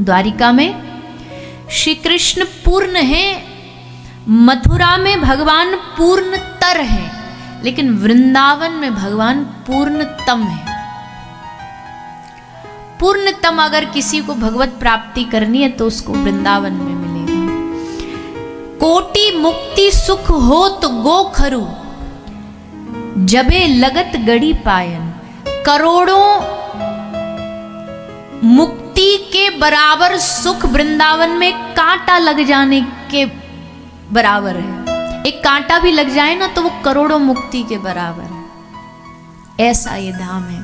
द्वारिका में श्री कृष्ण पूर्ण हैं, मथुरा में भगवान पूर्णतर हैं, लेकिन वृंदावन में भगवान पूर्णतम है। पूर्णतम अगर किसी को भगवत प्राप्ति करनी है तो उसको वृंदावन में मिलेगा। कोटि मुक्ति सुख होत गो खरु, जबे लगत गड़ी पायन। करोड़ों मुक्ति के बराबर सुख वृंदावन में कांटा लग जाने के बराबर है। एक कांटा भी लग जाए ना तो वो करोड़ों मुक्ति के बराबर है। ऐसा ये धाम है।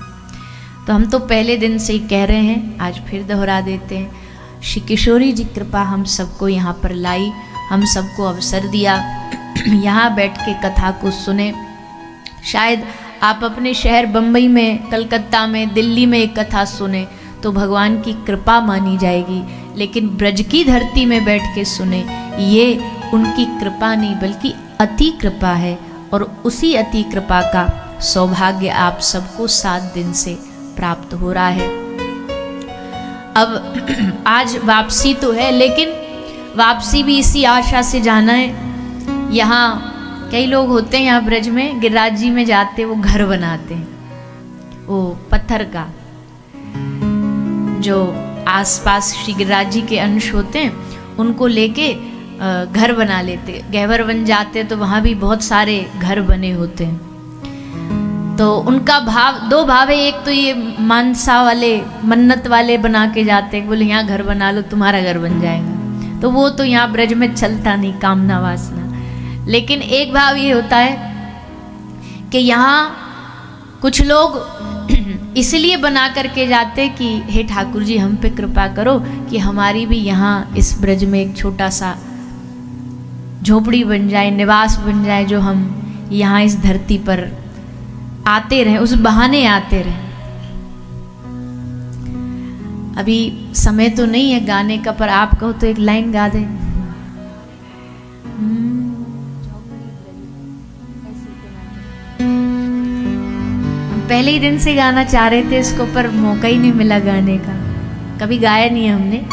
तो हम तो पहले दिन से ही कह रहे हैं, आज फिर दोहरा देते हैं। श्री किशोरी जी कृपा हम सबको यहाँ पर लाई, हम सबको अवसर दिया यहाँ बैठ के कथा को सुने। शायद आप अपने शहर बम्बई में, कलकत्ता में, दिल्ली में एक कथा सुने तो भगवान की कृपा मानी जाएगी, लेकिन ब्रज की धरती में बैठ के सुने, ये उनकी कृपा नहीं बल्कि अति कृपा है। और उसी अति कृपा का सौभाग्य आप सबको 7 दिन से प्राप्त हो रहा है। अब आज वापसी तो है, लेकिन वापसी भी इसी आशा से जाना है। यहाँ कई लोग होते हैं, यहाँ ब्रज में गिरिराज जी में जाते वो घर बनाते हैं, वो पत्थर का, जो आसपास श्री गिरिराज जी के अंश होते हैं उनको लेके घर बना लेते। गहवर बन जाते तो वहाँ भी बहुत सारे घर बने होते हैं। तो उनका भाव, 2 भाव है। एक तो ये मानसा वाले, मन्नत वाले बना के जाते हैं, बोले यहाँ घर बना लो तुम्हारा घर बन जाएगा। तो वो तो यहाँ ब्रज में चलता नहीं, कामना वासना। लेकिन एक भाव ये होता है कि यहाँ कुछ लोग इसलिए बना करके जाते कि हे ठाकुर जी हम पे कृपा करो कि हमारी भी यहाँ इस ब्रज में एक छोटा सा झोपड़ी बन जाए, निवास बन जाए, जो हम यहाँ इस धरती पर आते रहें, उस बहाने आते रहें। अभी समय तो नहीं है गाने का, पर आप कहो तो एक लाइन गा दे। हम पहले ही दिन से गाना चाह रहे थे इसको, पर मौका ही नहीं मिला गाने का, कभी गाया नहीं है हमने।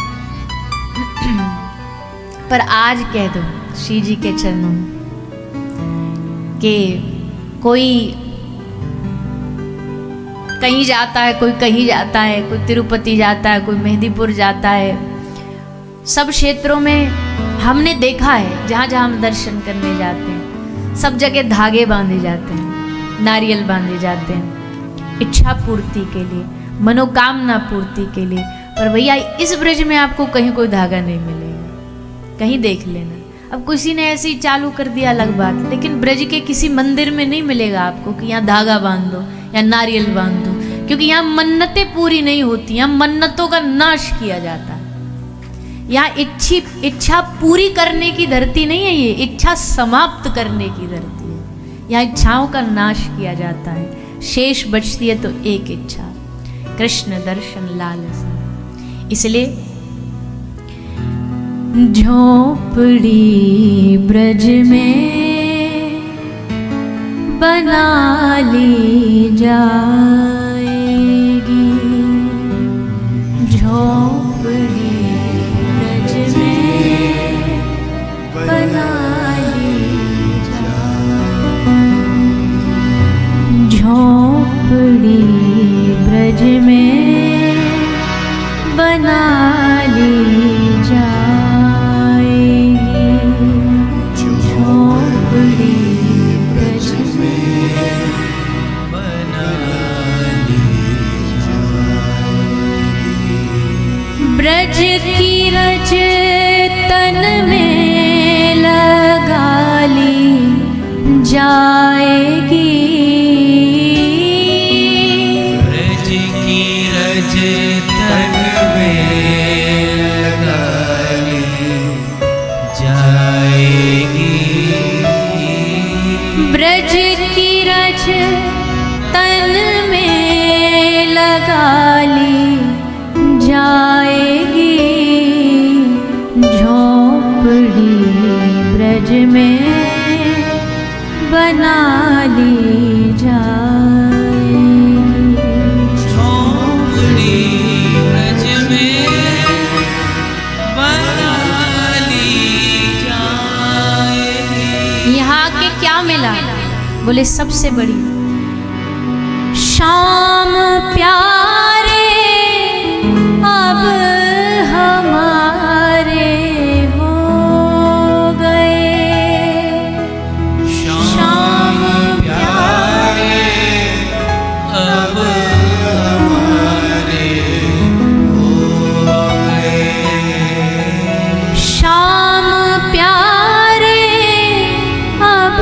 पर आज कह दो श्री जी के चरणों में कि कोई कहीं जाता है, कोई कहीं जाता है, कोई तिरुपति जाता है, कोई मेहंदीपुर जाता है। सब क्षेत्रों में हमने देखा है, जहाँ जहाँ हम दर्शन करने जाते हैं सब जगह धागे बांधे जाते हैं, नारियल बांधे जाते हैं इच्छा पूर्ति के लिए, मनोकामना पूर्ति के लिए। पर भैया इस ब्रज में आपको कहीं कोई धागा नहीं मिलेगा, कहीं देख लेना। अब किसी ने ऐसे ही चालू कर दिया अलग बात, लेकिन ब्रज के किसी मंदिर में नहीं मिलेगा आपको कि यहाँ धागा बांध दो या नारियल बांध दो, क्योंकि यहाँ मन्नतें पूरी नहीं होती, यहाँ मन्नतों का नाश किया जाता है। यहाँ इच्छा पूरी करने की धरती नहीं है, ये इच्छा समाप्त करने की धरती है। यहाँ इच्छाओं का नाश किया जाता है, शेष बचती है तो एक इच्छा, कृष्ण दर्शन लालसा। इसलिए झोपड़ी ब्रज में बना ली जाएगी, झोपड़ी ब्रज में बना ली जाएगी, झोपड़ी ब्रज में बना ली जाएगी, झोपड़ी ब्रज में बना ली जाएगी, ब्रज की रज तन में लगा ली जाएगी, ब्रज की रज तन में लगा ली जाएगी, ब्रज की रज तन में लगा ली जाएगी, झोपड़ी ब्रज में बना ली जाएगी, झोपड़ी ब्रज में बोले सबसे बड़ी। श्याम प्यारे अब हमारे हो गए, श्याम प्यारे अब हमारे हो गए, श्याम प्यारे अब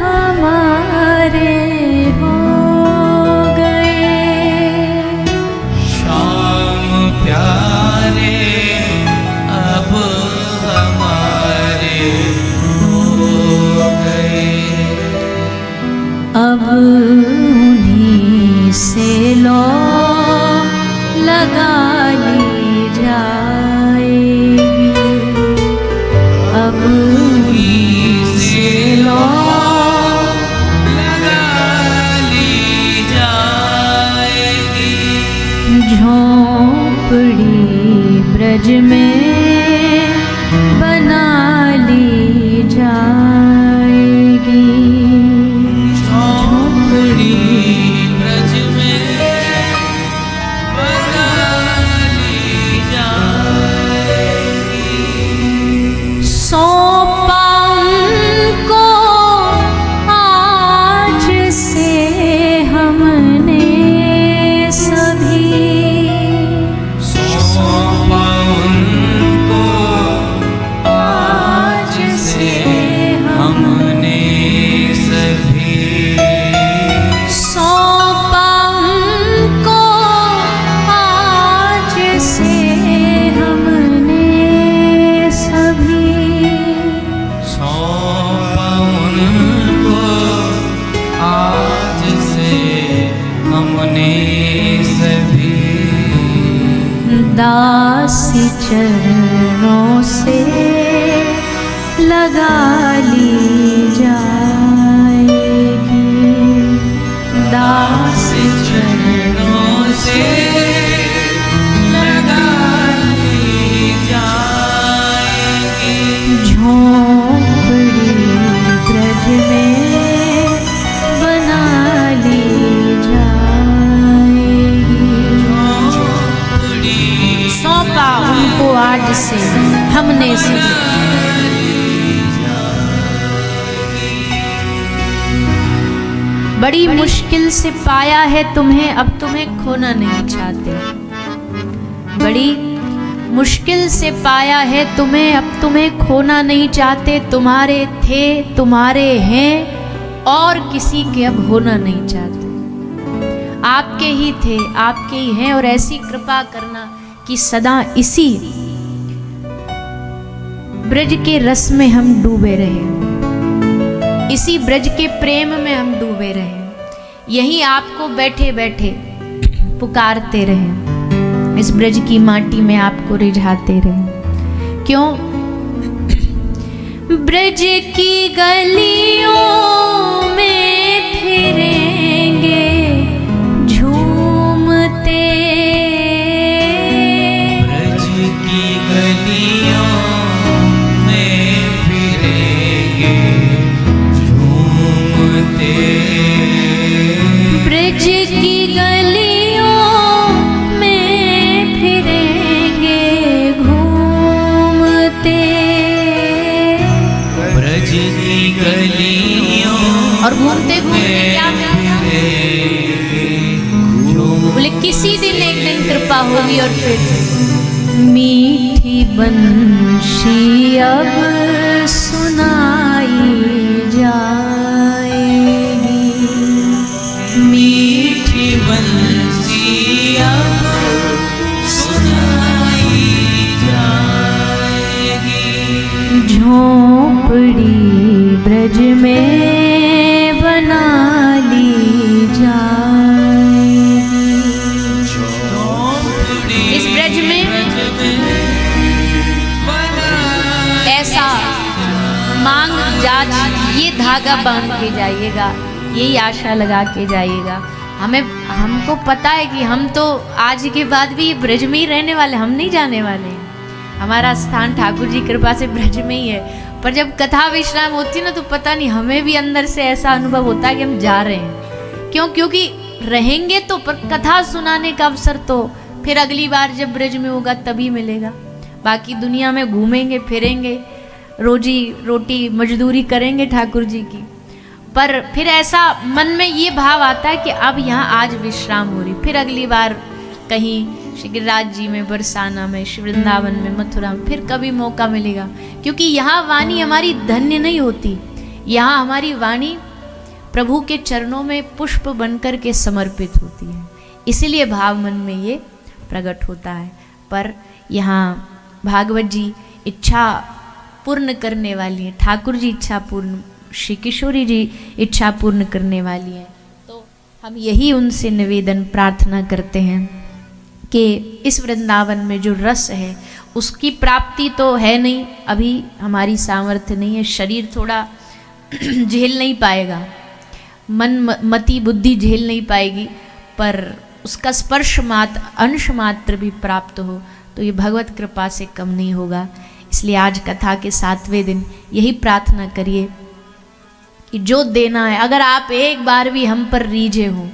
हमारे हो गए, श्याम प्यारे अब हमारे हो गए। अब उन्हीं से लो लगा ली जाएगी, अब उन्हीं से लो लगा ली जाएगी, झोंपड़ी ब्रज में बना ली जाएगी, झोंपड़ी ब्रज में बना ली जाएगी। सौंपा उनको आज से हमने सभी, सौंपा उनको आज से हमने सभी, सौंपा उनको आज से हमने सभी, सौंपा उनको आज से हमने सभी, दासी चरणों से लगा ली जाएगी, दासी चरणों से लगा ली जाएगी, झोंपड़ी ब्रज में बना ली जाएगी, झोंपड़ी सौंपा उनको आज से हमने से। बड़ी मुश्किल से पाया है तुम्हें, अब तुम्हें खोना नहीं चाहते, बड़ी मुश्किल से पाया है तुम्हें, अब तुम्हें खोना नहीं चाहते, तुम्हारे थे तुम्हारे हैं और किसी के अब होना नहीं चाहते, आपके ही थे आपके ही हैं, और ऐसी कृपा करना कि सदा इसी ब्रज के रस में हम डूबे रहे, इसी ब्रज के प्रेम में हम डूबे रहे, यही आपको बैठे बैठे पुकारते रहे, इस ब्रज की माटी में आपको रिझाते रहे। क्यों? ब्रज की गलियों में फिरेंगे झूमते, ब्रज की गलियों में फिरेंगे झूमते, ब्रज की गलियों में फिरेंगे घूमते, ब्रज की गलियों और घूमते घूमते क्या बोले, किसी दिन एक दिन कृपा होगी और फिर मीठी बंशी अब सुनाई जाएगी, मीठी बंसी अब सुनाई जाएगी, झोंपड़ी ब्रज में बना ली जाएगी, झोंपड़ी इस ब्रज में बना ऐसा मांग जाच ये धागा बांध के जाइएगा, यही आशा लगा के जाइएगा। हमको पता है कि हम तो आज के बाद भी ये ब्रज में ही रहने वाले, हम नहीं जाने वाले हैं। हमारा स्थान ठाकुर जी कृपा से ब्रज में ही है, पर जब कथा विश्राम होती है ना, तो पता नहीं हमें भी अंदर से ऐसा अनुभव होता है कि हम जा रहे हैं। क्यों? क्योंकि रहेंगे तो, पर कथा सुनाने का अवसर तो फिर अगली बार जब ब्रज में होगा तभी मिलेगा। बाकी दुनिया में घूमेंगे फिरेंगे, रोजी रोटी मजदूरी करेंगे ठाकुर जी की, पर फिर ऐसा मन में ये भाव आता है कि अब यहाँ आज विश्राम हो रही, फिर अगली बार कहीं श्री गिरिराज जी में, बरसाना में, श्री वृंदावन में, मथुरा में फिर कभी मौका मिलेगा। क्योंकि यहाँ वाणी हमारी धन्य नहीं होती, यहाँ हमारी वाणी प्रभु के चरणों में पुष्प बनकर के समर्पित होती है, इसीलिए भाव मन में ये प्रकट होता है। पर यहाँ भागवत जी इच्छा पूर्ण करने वाली है, ठाकुर जी इच्छा पूर्ण, श्री किशोरी जी इच्छा पूर्ण करने वाली है। तो हम यही उनसे निवेदन प्रार्थना करते हैं कि इस वृंदावन में जो रस है उसकी प्राप्ति तो है नहीं, अभी हमारी सामर्थ्य नहीं है, शरीर थोड़ा झेल नहीं पाएगा, मन मति बुद्धि झेल नहीं पाएगी, पर उसका स्पर्श मात्र अंश मात्र भी प्राप्त हो तो ये भगवत कृपा से कम नहीं होगा। इसलिए आज कथा के 7वें दिन यही प्रार्थना करिए कि जो देना है, अगर आप एक बार भी हम पर रीझे हो,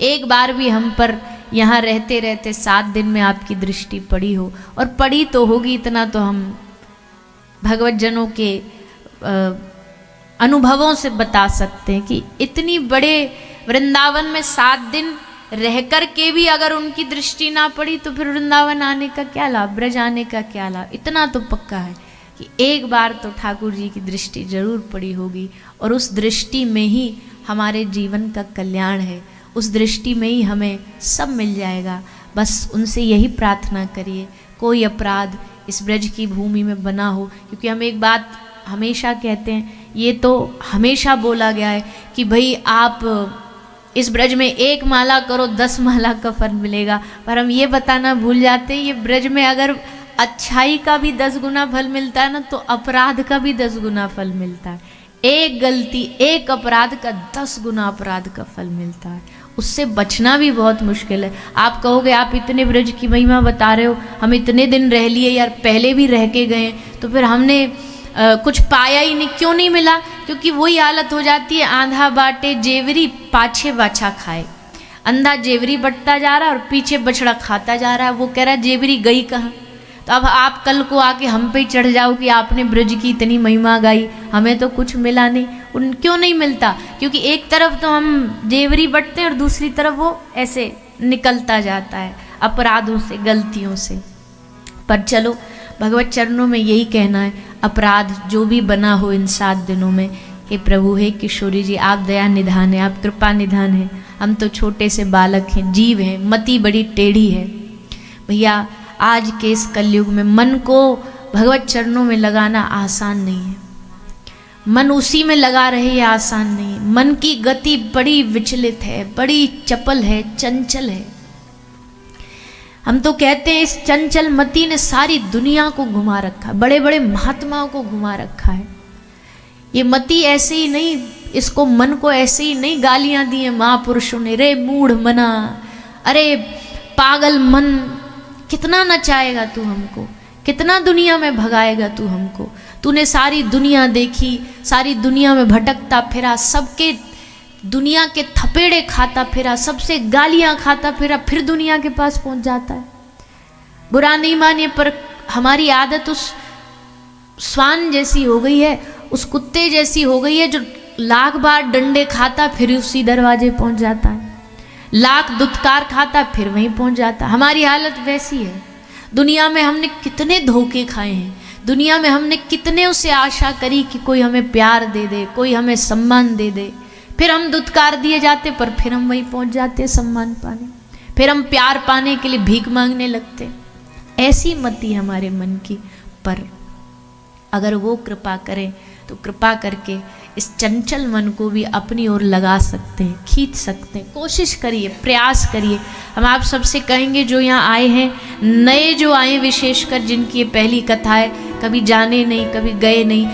एक बार भी हम पर यहाँ रहते रहते 7 दिन में आपकी दृष्टि पड़ी हो, और पड़ी तो होगी, इतना तो हम भगवत जनों के अनुभवों से बता सकते हैं कि इतनी बड़े वृंदावन में 7 दिन रह कर के भी अगर उनकी दृष्टि ना पड़ी तो फिर वृंदावन आने का क्या लाभ, ब्रज आने का क्या लाभ। इतना तो पक्का है कि एक बार तो ठाकुर जी की दृष्टि जरूर पड़ी होगी, और उस दृष्टि में ही हमारे जीवन का कल्याण है, उस दृष्टि में ही हमें सब मिल जाएगा। बस उनसे यही प्रार्थना करिए कोई अपराध इस ब्रज की भूमि में बना हो, क्योंकि हम एक बात हमेशा कहते हैं, ये तो हमेशा बोला गया है कि भाई आप इस ब्रज में 1 माला करो 10 माला का फल मिलेगा, पर हम ये बताना भूल जाते हैं, ये ब्रज में अगर अच्छाई का भी 10 गुना फल मिलता है ना, तो अपराध का भी 10 गुना फल मिलता है। एक गलती, एक अपराध का 10 गुना अपराध का फल मिलता है, उससे बचना भी बहुत मुश्किल है। आप कहोगे आप इतने ब्रज की महिमा बता रहे हो, हम इतने दिन रह लिए यार, पहले भी रह के गए, तो फिर हमने कुछ पाया ही नहीं, क्यों नहीं मिला? क्योंकि वही हालत हो जाती है, आंधा बाटे जेवरी पाछे बाछा खाए। अंधा जेवरी बटता जा रहा है और पीछे बछड़ा खाता जा रहा है, वो कह रहा है जेवरी गई कहाँ। तो अब आप कल को आके हम पे चढ़ जाओ कि आपने ब्रज की इतनी महिमा गाई, हमें तो कुछ मिला नहीं। उन क्यों नहीं मिलता? क्योंकि एक तरफ तो हम जेवरी बटते हैं और दूसरी तरफ वो ऐसे निकलता जाता है अपराधों से, गलतियों से। पर चलो भगवत चरणों में यही कहना है, अपराध जो भी बना हो इन 7 दिनों में, हे प्रभु, हे किशोरी जी, आप दया निधान है, आप कृपा निधान है। हम तो छोटे से बालक हैं, जीव हैं, मति बड़ी टेढ़ी है। भैया आज के इस कलयुग में मन को भगवत चरणों में लगाना आसान नहीं है, मन उसी में लगा रहे ये आसान नहीं है। मन की गति बड़ी विचलित है, बड़ी चपल है, चंचल है। हम तो कहते हैं इस चंचल मति ने सारी दुनिया को घुमा रखा है, बड़े बड़े महात्माओं को घुमा रखा है। ये मति ऐसे ही नहीं, इसको मन को ऐसे ही नहीं गालियां दी है महापुरुषों ने, रे मूढ़ मना, अरे पागल मन, कितना नचाएगा तू हमको, कितना दुनिया में भगाएगा तू हमको, तूने सारी दुनिया देखी, सारी दुनिया में भटकता फिरा, सबके दुनिया के थपेड़े खाता फिरा, सबसे गालियां खाता फिरा, फिर दुनिया के पास पहुंच जाता है। बुरा नहीं मानिए, पर हमारी आदत उस स्वान जैसी हो गई है, उस कुत्ते जैसी हो गई है जो लाख बार डंडे खाता फिर उसी दरवाजे पहुंच जाता है, लाख दुत्कार खाता फिर वहीं पहुंच जाता है। हमारी हालत वैसी है। दुनिया में हमने कितने धोखे खाए हैं, दुनिया में हमने कितने उसे आशा करी कि कोई हमें प्यार दे दे, कोई हमें सम्मान दे दे, फिर हम दुत्कार दिए जाते, पर फिर हम वहीं पहुंच जाते सम्मान पाने, फिर हम प्यार पाने के लिए भीख मांगने लगते। ऐसी मति हमारे मन की। पर अगर वो कृपा करें तो कृपा करके इस चंचल मन को भी अपनी ओर लगा सकते हैं, खींच सकते हैं। कोशिश करिए, प्रयास करिए। हम आप सबसे कहेंगे जो यहाँ आए हैं, नए जो आए, विशेषकर जिनकी ये पहली कथा है, कभी जाने नहीं, कभी गए नहीं,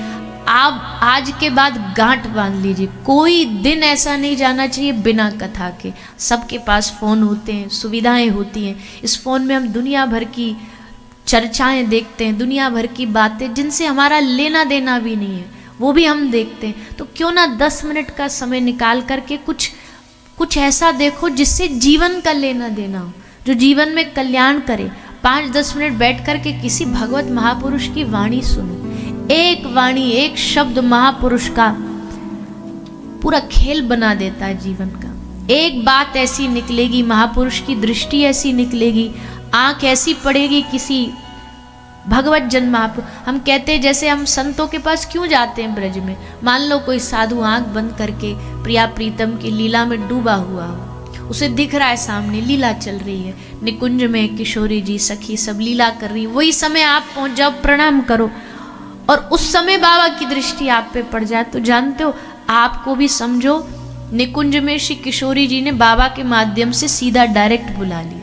आप आज के बाद गांठ बांध लीजिए। कोई दिन ऐसा नहीं जाना चाहिए बिना कथा के। सबके पास फ़ोन होते हैं, सुविधाएं होती हैं, इस फ़ोन में हम दुनिया भर की चर्चाएं देखते हैं, दुनिया भर की बातें जिनसे हमारा लेना देना भी नहीं है, वो भी हम देखते हैं। तो क्यों ना 10 मिनट का समय निकाल करके कुछ ऐसा देखो जिससे जीवन का लेना देना हो, जो जीवन में कल्याण करे। 5-10 मिनट बैठ करके किसी भगवत महापुरुष की वाणी सुनो। एक वाणी, एक शब्द महापुरुष का पूरा खेल बना देता है जीवन का। एक बात ऐसी निकलेगी, महापुरुष की दृष्टि ऐसी निकलेगी, आंख ऐसी पड़ेगी किसी भगवत जन महापुरुष। हम कहते हैं जैसे हम संतों के पास क्यों जाते हैं ब्रज में, मान लो कोई साधु आंख बंद करके प्रिया प्रीतम की लीला में डूबा हुआ हो, उसे दिख रहा है सामने लीला चल रही है, निकुंज में किशोरी जी सखी सब लीला कर रही, वही समय आप पहुंच जाओ, प्रणाम करो, और उस समय बाबा की दृष्टि आप पे पड़ जाए, तो जानते हो आपको भी समझो निकुंज में श्री किशोरी जी ने बाबा के माध्यम से सीधा डायरेक्ट बुला लिया।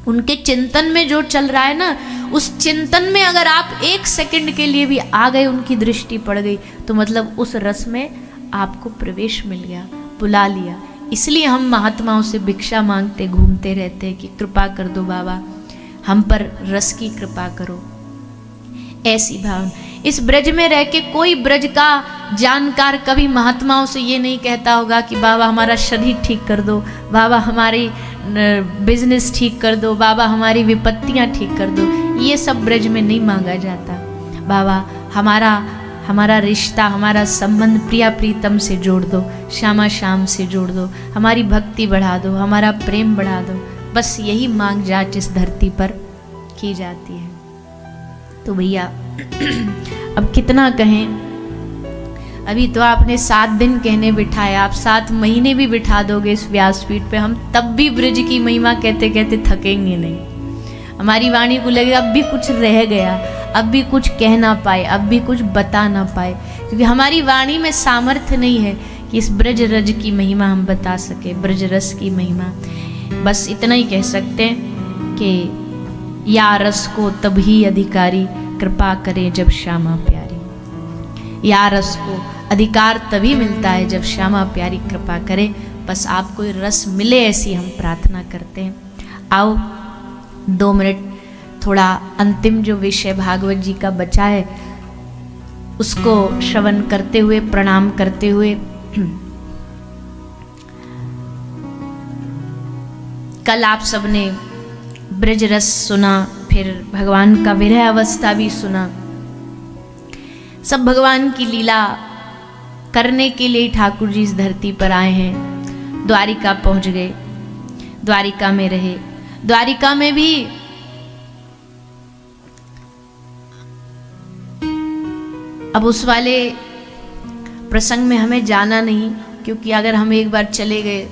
उनके चिंतन में जो चल रहा है ना, उस चिंतन में अगर आप 1 सेकंड के लिए भी आ गए, उनकी दृष्टि पड़ गई, तो मतलब उस रस में आपको प्रवेश मिल गया, बुला लिया। इसलिए हम महात्माओं से भिक्षा मांगते घूमते रहते हैं कि कृपा कर दो बाबा, हम पर रस की कृपा करो। ऐसी भावना। इस ब्रज में रह के कोई ब्रज का जानकार कभी महात्माओं से ये नहीं कहता होगा कि बाबा हमारा शरीर ठीक कर दो, बाबा हमारी बिजनेस ठीक कर दो, बाबा हमारी विपत्तियां ठीक कर दो। ये सब ब्रज में नहीं मांगा जाता। बाबा हमारा रिश्ता, हमारा संबंध प्रिया प्रीतम से जोड़ दो, श्यामा श्याम से जोड़ दो, हमारी भक्ति बढ़ा दो, हमारा प्रेम बढ़ा दो। बस यही मांग जाच इस धरती पर की जाती है। तो भैया अब कितना कहें, अभी तो आपने 7 दिन कहने बिठाए, आप 7 महीने भी बिठा दोगे इस व्यासपीठ पे, हम तब भी ब्रज की महिमा कहते कहते थकेंगे नहीं। हमारी वाणी को लगेगा अब भी कुछ रह गया, अब भी कुछ कह ना पाए, अब भी कुछ बता ना पाए, क्योंकि हमारी वाणी में सामर्थ्य नहीं है कि इस ब्रज रज की महिमा हम बता सके, ब्रज रस की महिमा। बस इतना ही कह सकते हैं कि या रस को तभी अधिकारी कृपा करे जब श्यामा प्यारी। या रस को अधिकार तभी मिलता है जब श्यामा प्यारी कृपा करे। बस आपको रस मिले ऐसी हम प्रार्थना करते हैं। आओ 2 मिनट थोड़ा अंतिम जो विषय भागवत जी का बचा है उसको श्रवण करते हुए, प्रणाम करते हुए, कल आप सबने ब्रज रस सुना, फिर भगवान का विरह अवस्था भी सुना। सब भगवान की लीला करने के लिए ठाकुर जी इस धरती पर आए हैं। द्वारिका पहुंच गए, द्वारिका में रहे। द्वारिका में भी अब उस वाले प्रसंग में हमें जाना नहीं, क्योंकि अगर हम एक बार चले गए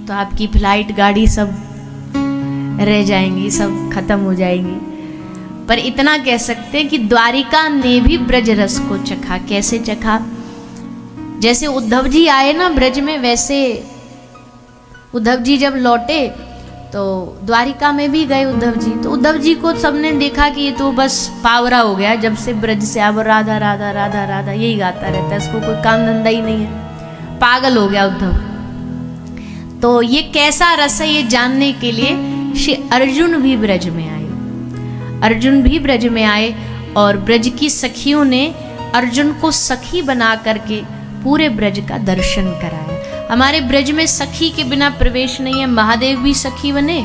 तो आपकी फ्लाइट गाड़ी सब रह जाएंगी, सब खत्म हो जाएंगी। पर इतना कह सकते हैं कि द्वारिका ने भी ब्रज रस को चखा। कैसे चखा? जैसे उद्धव जी आए ना ब्रज में, वैसे उद्धव जी जब लौटे तो द्वारिका में भी गए उद्धव जी। तो उद्धव जी को सबने देखा कि ये तो बस पावरा हो गया, जब से ब्रज से अब राधा राधा राधा राधा यही गाता रहता है, इसको कोई काम धंधा ही नहीं है, पागल हो गया उद्धव। तो ये कैसा रस है ये जानने के लिए श्री अर्जुन भी ब्रज में आए। अर्जुन भी ब्रज में आए और ब्रज की सखियों ने अर्जुन को सखी बना करके पूरे ब्रज का दर्शन कराया। हमारे ब्रज में सखी के बिना प्रवेश नहीं है। महादेव भी सखी बने,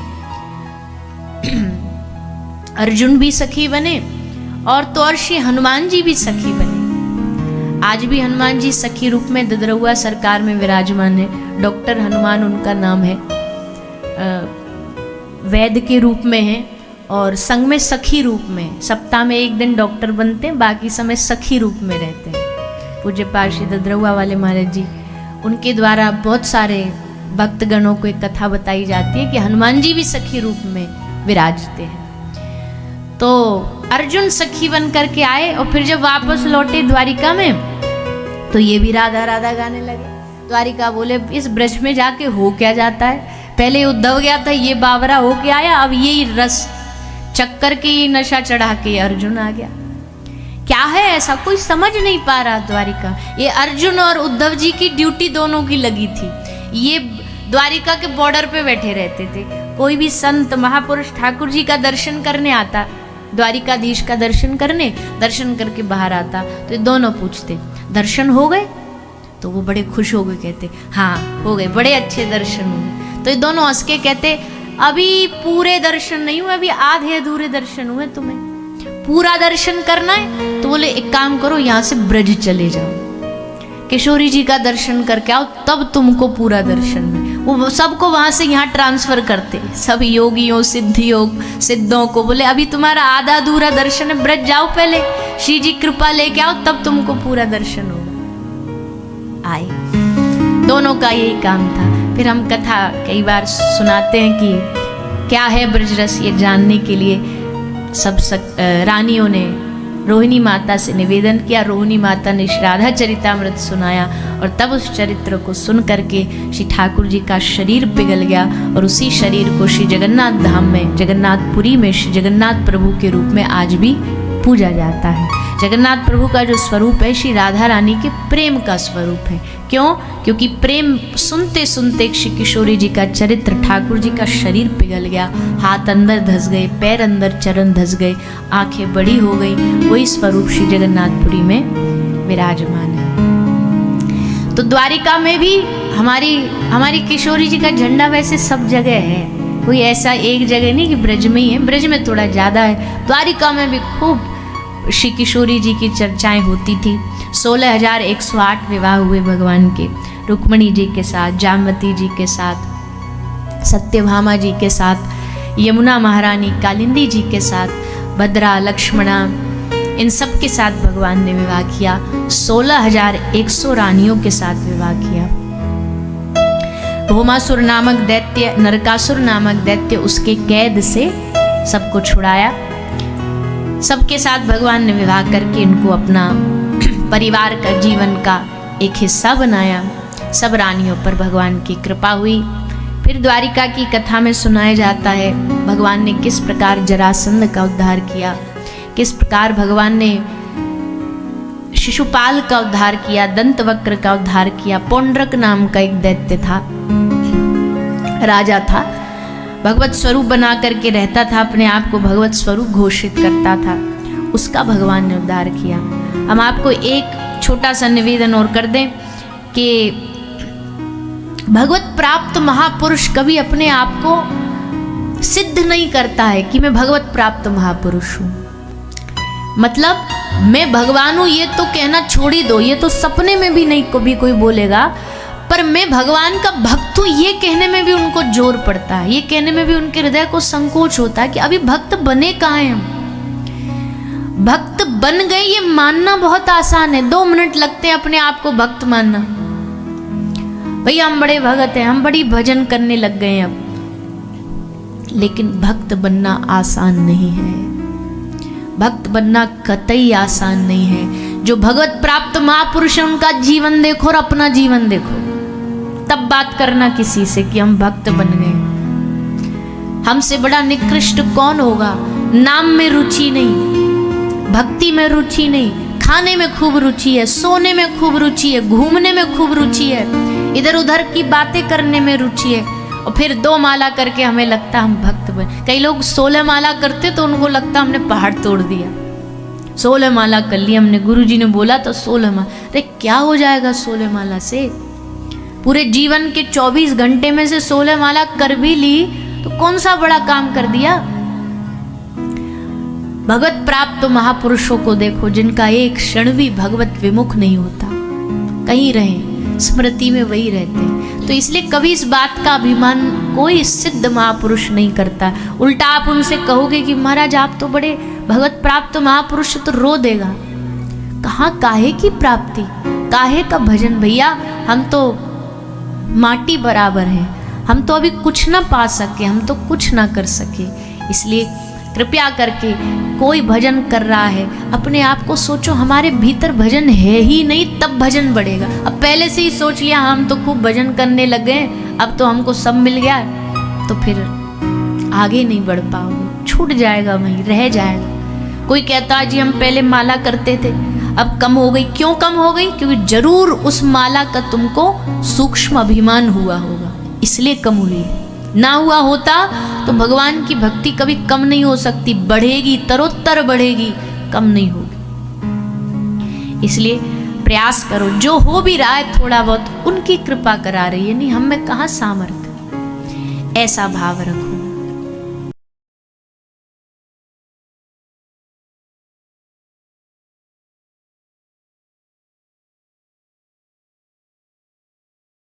अर्जुन भी सखी बने, और तो और श्री हनुमान जी भी सखी बने। आज भी हनुमान जी सखी रूप में ददरहुआ सरकार में विराजमान है। डॉक्टर हनुमान उनका नाम है, वैद्य के रूप में है और संग में सखी रूप में। सप्ताह में 1 दिन डॉक्टर बनते हैं, बाकी समय सखी रूप में रहते हैं। पूज्य पार्षद ददरहुआ वाले महाराज जी, उनके द्वारा बहुत सारे भक्तगणों को एक कथा बताई जाती है कि हनुमान जी भी सखी रूप में विराजते हैं। तो अर्जुन सखी बन करके आए और फिर जब वापस लौटे द्वारिका में तो ये भी राधा राधा गाने लगे। द्वारिका बोले इस ब्रज में जाके हो क्या जाता है? पहले उद्धव गया था, ये बावरा हो के आया, अब ये रस चक्कर के ये नशा चढ़ा के अर्जुन आ गया। क्या है ऐसा? कोई समझ नहीं पा रहा द्वारिका। ये अर्जुन और उद्धव जी की ड्यूटी दोनों की लगी थी। ये द्वारिका के बॉर्डर पे बैठे रहते थे, कोई भी संत महापुरुष ठाकुर जी का दर्शन करने आता, द्वारिकाधीश का दर्शन करके बाहर आता, तो ये दोनों पूछते दर्शन हो गए? तो वो बड़े खुश हो गए, कहते हाँ हो गए, बड़े अच्छे दर्शन हुए। तो ये दोनों हंस के कहते अभी पूरे दर्शन नहीं हुए, अभी आधे अधूरे दर्शन हुए, तुम्हें पूरा दर्शन करना है तो बोले एक काम करो, यहाँ से ब्रज चले जाओ, किशोरी जी का दर्शन करके आओ, तब तुमको पूरा दर्शन में। वो सबको वहां से यहाँ ट्रांसफर करते, सब योगियों सिद्धों को, बोले अभी तुम्हारा आधा अधूरा दर्शन है, ब्रज जाओ पहले, श्री जी कृपा लेके आओ, तब तुमको पूरा दर्शन होगा। आए, दोनों का यही काम था। फिर हम कथा कई बार सुनाते हैं कि क्या है ब्रजरस, ये जानने के लिए सब रानियों ने रोहिणी माता से निवेदन किया। रोहिणी माता ने श्री राधा चरितामृत सुनाया और तब उस चरित्र को सुन करके श्री ठाकुर जी का शरीर पिघल गया और उसी शरीर को श्री जगन्नाथ धाम में, जगन्नाथपुरी में श्री जगन्नाथ प्रभु के रूप में आज भी पूजा जाता है। जगन्नाथ प्रभु का जो स्वरूप है श्री राधा रानी के प्रेम का स्वरूप है। क्यों? क्योंकि प्रेम सुनते सुनते श्री किशोरी जी का चरित्र, ठाकुर जी का शरीर पिघल गया, हाथ अंदर धस गए, पैर अंदर चरण धस गए, आंखें बड़ी हो गई, वही स्वरूप श्री जगन्नाथपुरी में विराजमान है। तो द्वारिका में भी हमारी किशोरी जी का झंडा वैसे सब जगह है, कोई ऐसा एक जगह नहीं कि ब्रज में ही है, ब्रज में थोड़ा ज्यादा है, द्वारिका में भी खूब श्री किशोरी जी की चर्चाएं होती थी। 16,108 विवाह हुए भगवान के, रुक्मणी जी के साथ, जामवती जी के साथ, सत्यभामा जी के साथ, यमुना महारानी, कालिंदी जी के साथ, भद्रा, लक्ष्मणा, इन सब के साथ भगवान ने विवाह किया। 16,100 रानियों के साथ विवाह किया। भौमासुर नामक दैत्य, नरकासुर नामक दैत्य, उसके कैद से सबको छुड़ाया। सबके साथ भगवान ने विवाह करके इनको अपना परिवार का, जीवन का एक हिस्सा बनाया। सब रानियों पर भगवान की कृपा हुई। फिर द्वारिका की कथा में सुनाया जाता है भगवान ने किस प्रकार जरासंध का उद्धार किया, किस प्रकार भगवान ने शिशुपाल का उद्धार किया, दंतवक्र का उद्धार किया। पौंड्रक नाम का एक दैत्य था, राजा था, भगवत स्वरूप बना करके रहता था, अपने आप को भगवत स्वरूप घोषित करता था, उसका भगवान ने उद्धार किया। हम आपको एक छोटा सा निवेदन और कर दें कि भगवत प्राप्त महापुरुष कभी अपने आप को सिद्ध नहीं करता है कि मैं भगवत प्राप्त महापुरुष हूं। मतलब मैं भगवान हूं ये तो कहना छोड़ ही दो, ये तो सपने में भी नहीं कभी कोई बोलेगा, पर मैं भगवान का भक्त हूं ये कहने में भी उनको जोर पड़ता है, ये कहने में भी उनके हृदय को संकोच होता है कि अभी भक्त बने कहाँ हैं हम। भक्त बन गए ये मानना बहुत आसान है, 2 मिनट लगते हैं अपने आप को भक्त मानना। भैया हम बड़े भगत हैं, हम बड़ी भजन करने लग गए हैं अब, लेकिन भक्त बनना आसान नहीं है। भक्त बनना कतई आसान नहीं है। जो भगवत प्राप्त महापुरुष है उनका जीवन देखो और अपना जीवन देखो, तब बात करना किसी से कि हम भक्त बन गए। हमसे बड़ा निकृष्ट कौन होगा? नाम में रुचि नहीं, भक्ति में रुचि नहीं, खाने में खूब रुचि है, सोने में खूब रुचि है, घूमने में खूब रुचि है, इधर उधर की बातें करने में रुचि है, और फिर 2 माला करके हमें लगता हम भक्त बन। कई लोग 16 माला करते तो उनको लगता हमने पहाड़ तोड़ दिया। 16 माला कर ली हमने, गुरुजी ने बोला तो 16 माला। अरे क्या हो जाएगा 16 माला से? पूरे जीवन के 24 घंटे में से 16 माला कर भी ली तो कौन सा बड़ा काम कर दिया? भगवत प्राप्त महापुरुषों को देखो जिनका एक क्षण भी भगवत विमुख नहीं होता, कहीं रहे स्मृति में वही रहते हैं। तो इसलिए कभी इस बात का अभिमान कोई सिद्ध महापुरुष नहीं करता। उल्टा आप उनसे कहोगे कि महाराज आप तो बड़े भगवत प्राप्त महापुरुष, तो रो देगा। कहाँ काहे की प्राप्ति, काहे का भजन? भैया हम तो माटी बराबर हैं, हम तो अभी कुछ ना पा सके, हम तो कुछ ना कर सके। इसलिए कृपया करके कोई भजन कर रहा है अपने आप को सोचो हमारे भीतर भजन है ही नहीं, तब भजन बढ़ेगा। अब पहले से ही सोच लिया हम तो खूब भजन करने लग गए, अब तो हमको सब मिल गया, तो फिर आगे नहीं बढ़ पाओगे, छूट जाएगा, वहीं रह जाएगा। कोई कहता है जी हम पहले माला करते थे अब कम हो गई। क्यों कम हो गई? क्योंकि जरूर उस माला का तुमको सूक्ष्म अभिमान हुआ होगा, इसलिए कम हुई। ना हुआ होता तो भगवान की भक्ति कभी कम नहीं हो सकती, बढ़ेगी, तरोत्तर बढ़ेगी, कम नहीं होगी। इसलिए प्रयास करो, जो हो भी रहा है थोड़ा बहुत उनकी कृपा करा रही है, नहीं हम में कहाँ सामर्थ्य, ऐसा भाव रखो।